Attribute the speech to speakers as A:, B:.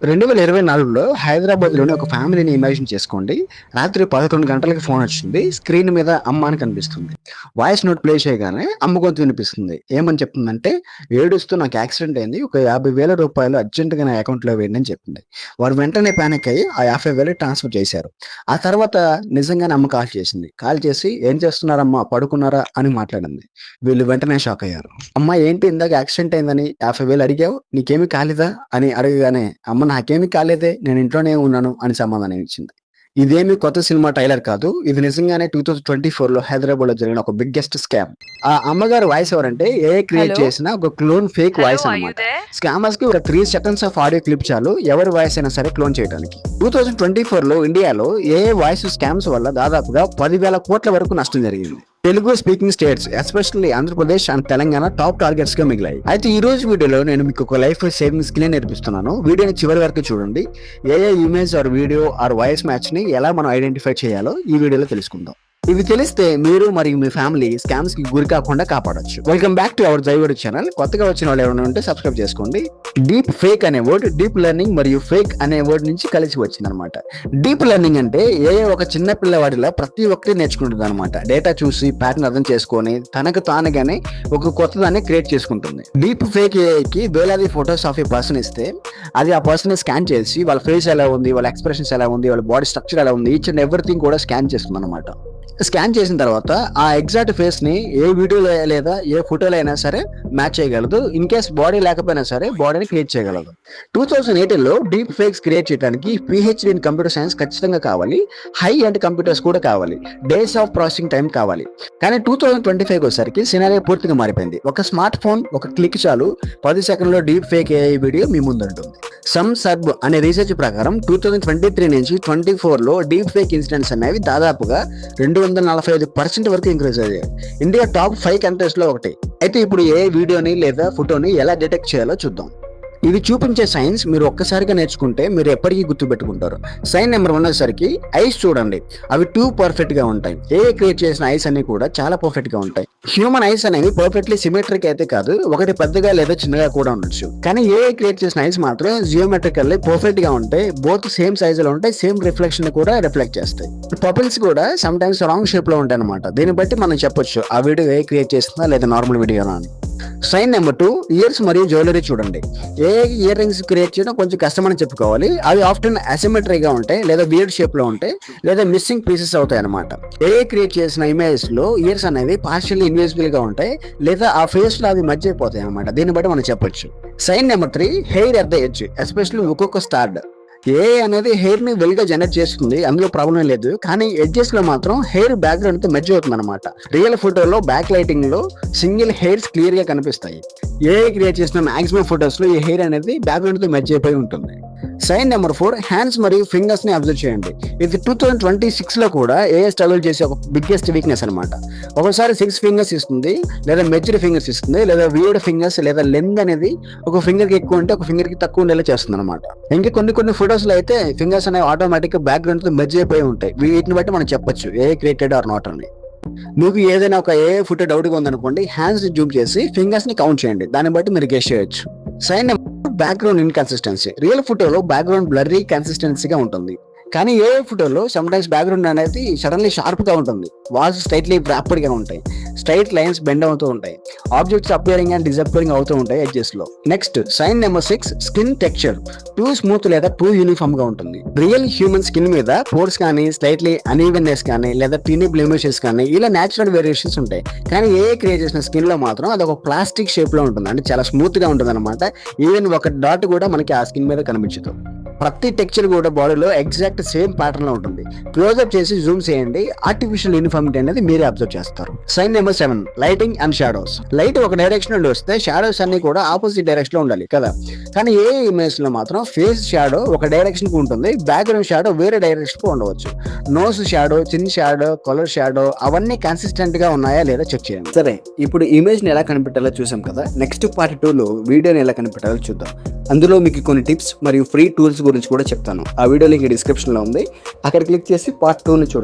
A: 2024లో హైదరాబాద్‌లోని ఒక ఫ్యామిలీని ఇమాజిన్ చేసుకోండి. రాత్రి 11 గంటలకి ఫోన్ వచ్చింది. స్క్రీన్ మీద అమ్మ అని కనిపిస్తుంది. వాయిస్ నోట్ ప్లే చేయగానే అమ్మ గొంతు వినిపిస్తుంది. ఏమని చెప్తుందంటే, "ఏడుస్తూ నాకు యాక్సిడెంట్ అయింది. ఒక రూ. 50,000 అర్జెంట్‌గా నా అకౌంట్‌లో వేయండి" అని చెప్పింది. వారు వెంటనే పానిక్ అయ్యి ఆ 50,000 ట్రాన్స్‌ఫర్ చేశారు. ఆ తర్వాత నిజంగానే అమ్మ కాల్ చేసింది. కాల్ చేసి, "ఏం చేస్తున్నారమ్మా? పడుకున్నారా?" అని మాట్లాడింది. వీళ్ళు వెంటనే షాక్ అయ్యారు. "అమ్మ ఏంటి ఇందాక యాక్సిడెంట్ అయిందని 50,000 అడిగావు? నీకేమీ కాలేదా?" అని అడగగానే, "అమ్మ నాకేమీ కాలేదే. నేను ఇంట్లోనే ఉన్నాను" అని సమాధానం ఇచ్చింది. ఇదేమి కొత్త సినిమా ట్రైలర్ కాదు. ఇది నిజంగానే 2024లో హైదరాబాద్‌లో జరిగిన ఒక బిగ్గెస్ట్ స్కామ్. ఆ అమ్మగారి వాయిస్ ఎవరంటే ఏఐ క్రియేట్
B: హలో!
A: చేసిన ఒక clone fake
B: hello!
A: Voice
B: are you
A: అన్నమాట.
B: దేర్?
A: స్కామర్స్‌కి ఒక 3 సెకండ్స్ ఆఫ్ ఆడియో క్లిప్ చాలు ఎవరి వాయిస్ అయినా సరే క్లోన్ చేయడానికి. 2024లో ఇండియాలో ఏఐ వాయిస్ స్కామ్స్ వల్ల దాదాపుగా 10,000 కోట్ల వరకు నష్టం జరిగింది. Telugu speaking states especially Andhra Pradesh and Telangana top targets గా మిగిలాయి. అయితే ఈ రోజు వీడియోలో నేను మీకు ఒక లైఫ్ సేవింగ్ స్కిల్ నేర్పిస్తున్నాను. వీడియోని చివరి వరకు చూడండి. AI image or video or voice match ని ఎలా మనం ఐడెంటిఫై చేయాలో ఈ వీడియోలో తెలుసుకుందాం. ఇవి తెలిస్తే మీరు మరియు మీ ఫ్యామిలీ స్కామ్స్ కి గురి కాకుండా కాపాడొచ్చు. వెల్కమ్ బ్యాక్ టు అవర్ జైవర్డ్ ఛానల్. కొత్తగా వచ్చిన వాళ్ళు ఎవరైనా ఉంటే సబ్స్క్రైబ్ చేసుకోండి. డీప్ ఫేక్ అనే వర్డ్ డీప్ లెర్నింగ్ మరియు ఫేక్ అనే వర్డ్ నుంచి కలిసి వచ్చింది అనమాట. డీప్ లెర్నింగ్ అంటే ఏఐ ఒక చిన్న పిల్లవాడిలా ప్రతి ఒక్కటి నేర్చుకుంటుంది అనమాట. డేటా చూసి ప్యాటర్న్ అర్థం చేసుకొని తనకు తానుగానే ఒక కొత్తదాన్ని క్రియేట్ చేసుకుంటుంది. డీప్ ఫేక్ ఏఐకి వేలాది ఫొటోస్ ఆఫ్ ఏ పర్సన్ ఇస్తే అది ఆ పర్సన్ స్కాన్ చేసి వాళ్ళ ఫేస్ ఎలా ఉంది, వాళ్ళ ఎక్స్ప్రెషన్స్ ఎలా ఉంది, వాళ్ళ బాడీ స్ట్రక్చర్ ఎలా ఉంది, ఈచ్ అండ్ ఎవ్రీథింగ్ కూడా స్కాన్ చేస్తుంది అనమాట. స్కాన్ చేసిన తర్వాత ఆ ఎగ్జాక్ట్ ఫేస్ ని ఏ వీడియోలో లేదా ఏ ఫోటోలో అయినా సరే మ్యాచ్ చేయగలదు. ఇన్ కేస్ బాడీ లేకపోయినా సరే బాడీని క్రియేట్ చేయగలదు. 2018లో డీప్ ఫేక్స్ క్రియేట్ చేయడానికి పిహెచ్డి ఇన్ కంప్యూటర్ సైన్స్ ఖచ్చితంగా కావాలి. హై అండ్ కంప్యూటర్స్ కూడా కావాలి. డేస్ ఆఫ్ ప్రాసెసింగ్ టైం కావాలి. కానీ 2025 వచ్చేసరికి సినారియో పూర్తిగా మారిపోయింది. ఒక స్మార్ట్ ఫోన్ ఒక క్లిక్ చాలు 10 సెకండ్లో డీప్ ఫేక్ ఏఐ వీడియో మీ ముందుంటుంది. సర్బ్ అనే రీసెర్చ్ ప్రకారం 2023 నుంచి 24లో డీప్ ఫేక్ ఇన్సిడెంట్స్ అనేవి దాదాపుగా 245% వరకు ఇంక్రీజ్ అయ్యాయి. ఇండియా టాప్ 5 కంట్రీస్ లో ఒకటి. అయితే ఇప్పుడు ఏ వీడియోని లేదా ఫోటోని ఎలా డిటెక్ట్ చేయాలో చూద్దాం. ఇవి చూపించే సైన్స్ మీరు ఒక్కసారిగా నేర్చుకుంటే మీరు ఎప్పటికీ గుర్తుపెట్టుకుంటారు. సైన్ నెంబర్ 1 వచ్చేసరికి ఐస్ చూడండి. అవి టూ పర్ఫెక్ట్ గా ఉంటాయి. ఏ క్రియేట్ చేసిన ఐస్ అన్ని కూడా చాలా పర్ఫెక్ట్ గా ఉంటాయి. హ్యూమన్ ఐస్ అనేవి పర్ఫెక్ట్లీ సిమెట్రిక్ అయితే కాదు, ఒకటి పెద్దగా లేదా చిన్నగా కూడా ఉండొచ్చు. కానీ ఏ క్రియేట్ చేసిన ఐస్ మాత్రం జియోమెట్రికల్లీ పర్ఫెక్ట్ గా ఉంటాయి. బోత్ సేమ్ సైజ్ లో ఉంటాయి, సేమ్ రిఫ్లెక్షన్ కూడా రిఫ్లెక్ట్ చేస్తాయి. పపిల్స్ కూడా సమ్ టైమ్స్ రాంగ్ షేప్ లో ఉంటాయి అనమాట. దీన్ని బట్టి మనం చెప్పొచ్చు ఆ వీడియో ఏ క్రియేట్ చేస్తుందా లేదా నార్మల్ వీడియోనా అని. సైన్ నెంబర్ 2 ఇయర్స్ మరియు జ్యువెలరీ చూడండి. ఏ ఇయర్ రింగ్స్ క్రియేట్ చేయడం కొంచెం కష్టమని చెప్పుకోవాలి. అవి ఆఫ్టన్ అసిమెట్రీగా ఉంటాయి, లేదా వియర్డ్ షేప్ లో ఉంటాయి, లేదా మిస్సింగ్ పీసెస్ అవుతాయి అనమాట. ఏ క్రియేట్ చేసిన ఇమేజ్ లో ఇయర్స్ అనేవి పార్షియల్లీ ఇన్విజిబుల్ గా ఉంటాయి, లేదా ఆ ఫేస్ లో అవి మధ్య అయిపోతాయి అనమాట. దీన్ని బట్టి మనం చెప్పొచ్చు. Sign number 3 hair at the edge especially ఒక్కొక్క స్టార్డ్. ఏ అనేది హెయిర్ ని వెల్ గా జనరేట్ చేస్తుంది, అందులో ప్రాబ్లం లేదు. కానీ ఎడ్జెస్ లో మాత్రం హెయిర్ బ్యాక్గ్రౌండ్ తో మెర్జ్ అవుతుంది అనమాట. రియల్ ఫోటోలో బ్యాక్ లైటింగ్ లో సింగిల్ హెయిర్స్ క్లియర్ గా కనిపిస్తాయి. ఏ క్రియేట్ చేసిన మాక్సిమం ఫోటోస్ లో ఈ హెయిర్ అనేది బ్యాక్గ్రౌండ్ తో మెర్జ్ అయిపోయి ఉంటుంది. సైన్ నెంబర్ 4 హ్యాండ్స్ మరియు ఫింగర్స్ ని అబ్జర్వ్ చేయండి. ఇది 2026లో కూడా ఏ స్ట్రగుల్ చేసే ఒక బిగ్గెస్ట్ వీక్నెస్ అనమాట. ఒకసారి 6 ఫింగర్స్ ఇస్తుంది, లేదా మెచ్యూర్ ఫింగర్స్ ఇస్తుంది, లేదా వియర్డ్ ఫింగర్స్, లేదా లెంత్ అనేది ఒక ఫింగర్ కి ఎక్కువ ఉంటే ఒక ఫింగర్ కి తక్కువ ఉండేలా చేస్తుంది అనమాట. ఇంకా కొన్ని ఫోటోస్ లో అయితే ఫింగర్స్ అనేవి ఆటోమేటిక్ గా బ్యాక్గ్రౌండ్ తో మెర్జ్ అయిపోయి ఉంటాయి. వీటిని బట్టి మనం చెప్పొచ్చు ఏ క్రియేటెడ్ ఆర్ నాట్ అని. మీకు ఏదైనా ఒక ఏ ఫోటో డౌట్ గా ఉందనుకోండి, హ్యాండ్స్ ని జూమ్ చేసి ఫింగర్స్ ని కౌంట్ చేయండి. దాన్ని బట్టి మీరు గెస్ చేయొచ్చు. Sign background inconsistency. రియల్ ఫోటోలో బ్యాక్గ్రౌండ్ బ్లర్రీ కన్సిస్టెన్సీగా ఉంటుంది. కానీ ఏ ఫోటోలో సమ్ టైమ్స్ బ్యాక్గ్రౌండ్ అనేది సడన్లీ షార్ప్ గా ఉంటుంది. వాల్స్ స్ట్రైట్లీ ర్యాపిడ్ గా ఉంటాయి. స్ట్రైట్ లైన్స్ బెండ్ అవుతూ ఉంటాయి. ఆబ్జెక్ట్స్ అపియరింగ్ అండ్ డిసపియరింగ్ అవుతూ ఉంటాయి ఎడ్జెస్ లో. Next sign number 6 skin texture. Too smooth లేదా టూ యూనిఫామ్ గా ఉంటుంది. రియల్ హ్యూమన్ స్కిన్ మీద పోర్స్ కానీ, స్లైట్లీ అన్ఈవెన్నెస్ కానీ, లేదా టీనీ బ్లెమిషెస్ కానీ ఇలా నేచురల్ వేరియేషన్స్ ఉంటాయి. కానీ ఏ క్రియేట్ చేసిన స్కిన్ లో మాత్రం అది ఒక ప్లాస్టిక్ షేప్ లో ఉంటుంది. అంటే చాలా స్మూత్ గా ఉంటుంది అనమాట. ఈవెన్ ఒక డాట్ కూడా మనకి ఆ స్కిన్ మీద కనిపించదు. ప్రతి టెక్స్చర్ కూడా బాడీలో ఎగ్జాక్ట్ సేమ్ ప్యాటర్న్ లో ఉంటుంది. క్లోజ్అప్ చేసి జూమ్ చేయండి, ఆర్టిఫిషియల్ యూనిఫార్మిటీ అనేది మీరే అబ్జర్వ్ చేస్తారు. Sign number 7 lighting and shadows. Light ఒక డైరెక్షన్ నుండి వస్తే షాడోస్ అన్ని కూడా ఆపోజిట్ డైరెక్షన్ లో ఉండాలి కదా. కానీ ఏ ఇమేజ్ లో మాత్రం ఫేస్ షాడో ఒక డైరెక్షన్ కు ఉంటుంది, బ్యాక్గ్రౌండ్ షాడో వేరే డైరెక్షన్ కు ఉండవచ్చు. నోస్ షాడో, చిన్ షాడో, కలర్ షాడో అవన్నీ కన్సిస్టెంట్ గా ఉన్నాయా లేదా చెక్ చేయండి. సరే, ఇప్పుడు ఇమేజ్ ని ఎలా కనిపెట్టాలో చూసాం కదా. నెక్స్ట్ పార్ట్ 2లో వీడియోని ఎలా కనిపెట్టాలో చూద్దాం. అందులో మీకు కొన్ని టిప్స్ మరియు ఫ్రీ టూల్స్ గురించి కూడా చెప్తాను. ఆ వీడియో లింక్ డిస్క్రిప్షన్ లో ఉంది. అక్కడ క్లిక్ చేసి పార్ట్ 2ని చూడండి.